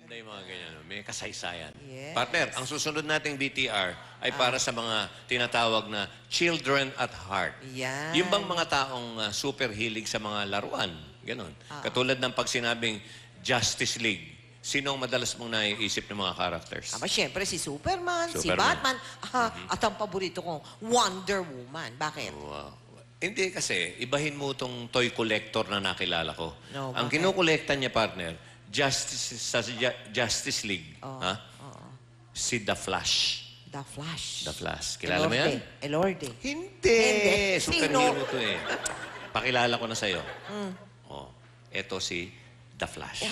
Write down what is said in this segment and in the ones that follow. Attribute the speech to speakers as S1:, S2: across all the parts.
S1: Maganda yung mga ganyan. No? May kasaysayan.
S2: Yes.
S1: Partner, ang susunod nating BTR ay para sa mga tinatawag na children at heart.
S2: Yan.
S1: Yung bang mga taong super hilig sa mga laruan? Ganon. Katulad ng pag sinabing Justice League. Sino ang madalas mong naiisip ng mga characters?
S2: Aba, syempre si Superman, si
S1: Superman.
S2: Batman, at ang paborito kong Wonder Woman. Bakit?
S1: Wow. Hindi kasi, ibahin mo itong toy collector na nakilala ko.
S2: No,
S1: Ang
S2: bakit?
S1: kinukolekta niya, partner, Justice League. Ha? Si The Flash.
S2: The Flash.
S1: The Flash. Kilala mo yan?
S2: Elorde.
S1: Hindi.
S2: Hindi.
S1: Superhero to eh. Pakilala ko na sa'yo. Oh, eto si The Flash.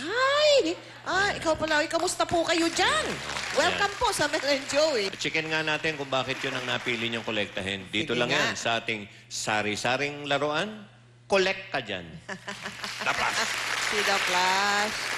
S2: Ikaw pala. Kamusta po kayo dyan? Welcome po sa Mel and Joey.
S1: Chicken nga natin kung bakit yun ang napili niyong kolektahin. Dito
S2: Sige
S1: lang
S2: nga.
S1: yan sa ating sari-saring laruan. Collect ka dyan. The Flash.
S2: Si The Flash.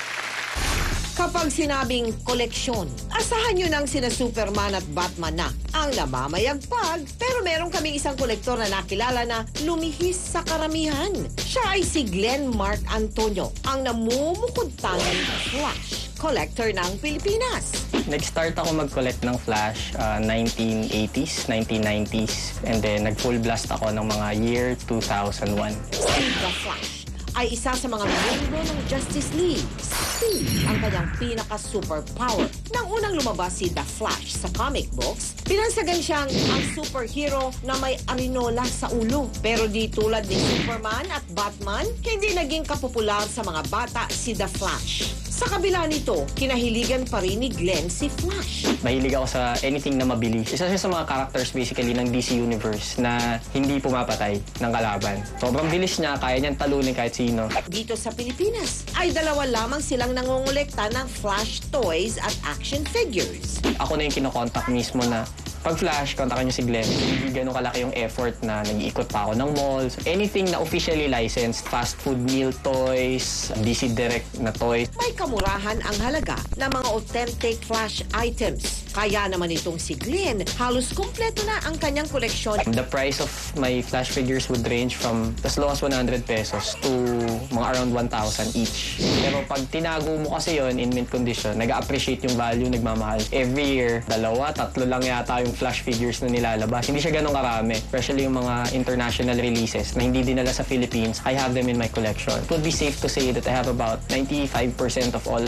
S2: Kapag sinabing koleksyon, asahan nyo ng sina Superman at Batman na ang namamayagpag. Pero meron kaming isang kolektor na nakilala na lumihis sa karamihan. Siya ay si Glenn Mark Antonio, ang namumukod-tangang Flash collector ng Pilipinas.
S3: Nag-start ako mag-collect ng Flash 1980s, 1990s, and then nag-full blast ako ng mga year 2001.
S2: Si The Flash ay isa sa mga miyembro ng Justice League. Speed ang kanyang pinaka-superpower. Nang unang lumabas si The Flash sa comic books, pinansagan siyang ang superhero na may arinola sa ulo. Pero di tulad ni Superman at Batman, hindi naging kapopular sa mga bata si The Flash. Sa kabila nito, kinahiligan pa rin ni Glenn si Flash.
S3: Mahilig ako sa anything na mabilis. Isa siya sa mga characters basically ng DC Universe na hindi pumapatay ng kalaban. Sobrang bilis niya, kaya niyang talunin kahit sino.
S2: Dito sa Pilipinas, ay dalawa lamang silang nangongolekta ng Flash toys at action figures.
S3: Ako na yung kinokontak mismo na pag Flash, kontakin niyo si Glenn. Hindi ganun kalaki yung effort na nag-iikot pa ako ng malls. Anything na officially licensed, fast food meal toys, DC Direct na toys.
S2: May kamurahan ang halaga ng mga authentic Flash items. Kaya naman itong si Glenn, halos kumpleto na ang kanyang koleksyon.
S3: The price of my Flash figures would range from as low as 100 pesos to mga around 1,000 each. Pero pag tinago mo kasi yon in mint condition, nag-appreciate yung value, nagmamahal. Every year, 2, 3 lang yata yung Flash figures na nilalabas. Hindi siya ganun karami. Especially yung mga international releases na hindi dinala sa Philippines, I have them in my collection. It would be safe to say that I have about 95% of all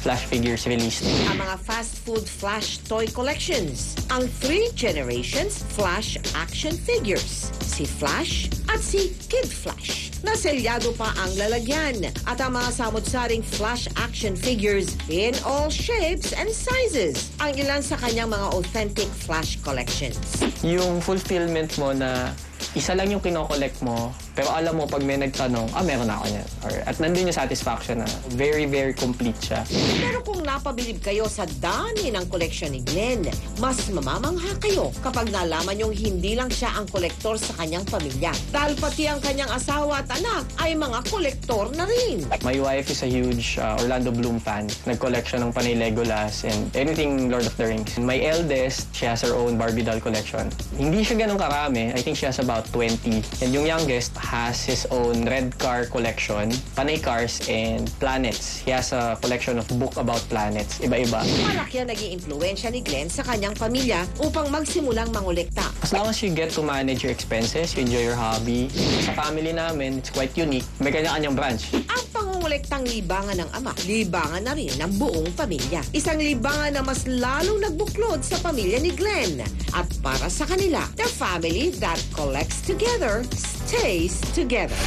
S3: Flash figures released.
S2: Ang mga fast food Flash toy collections. Ang 3 generations Flash action figures. Si Flash at si Kid Flash. Naselyado pa ang lalagyan at ang mga samot-saring Flash action figures in all shapes and sizes. Ang ilan sa kanyang mga authentic Flash collections.
S3: Yung fulfillment mo na isa lang yung kinokollect mo, pero alam mo, pag may nagtanong, meron na ako niyan. At nandun yung satisfaction na very, very complete siya.
S2: Pero kung napabilib kayo sa dami ng koleksyon ni Glenn, mas mamamangha kayo kapag nalaman yung hindi lang siya ang kolektor sa kanyang pamilya. Dahil pati ang kanyang asawa at anak ay mga kolektor na rin.
S3: My wife is a huge Orlando Bloom fan. Nag-collect siya ng panay Legolas and anything Lord of the Rings. My eldest, she has her own Barbie doll collection. Hindi siya ganun karami. I think she has about 20. And yung youngest has his own red car collection, panay cars, and planets. He has a collection of book about planets. Iba-iba.
S2: Malaki ang naging impluensya ni Glenn sa kanyang pamilya upang magsimulang mangolekta.
S3: As long as you get to manage your expenses, you enjoy your hobby. Sa family namin, it's quite unique. May kanya-kanyang branch.
S2: Ang pangungolektang libangan ng ama, libangan na rin ng buong pamilya. Isang libangan na mas lalong nagbuklod sa pamilya ni Glenn. At para sa kanila, the family that collects together stays together.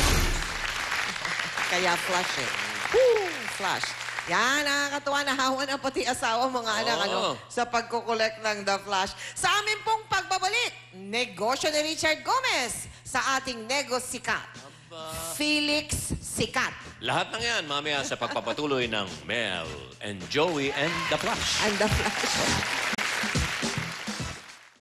S2: Kaya Flash eh. Woo! Flash. Yan, nakakatuwa na hawa na pati asawa mga anak sa pagkukolekt ng The Flash. Sa amin pong pagbabalik, negosyo ni Richard Gomez sa ating Sikat. Felix Sikat.
S1: Lahat ng yan, mamaya sa pagpapatuloy ng Mel and Joey and The Flash.
S2: And The Flash.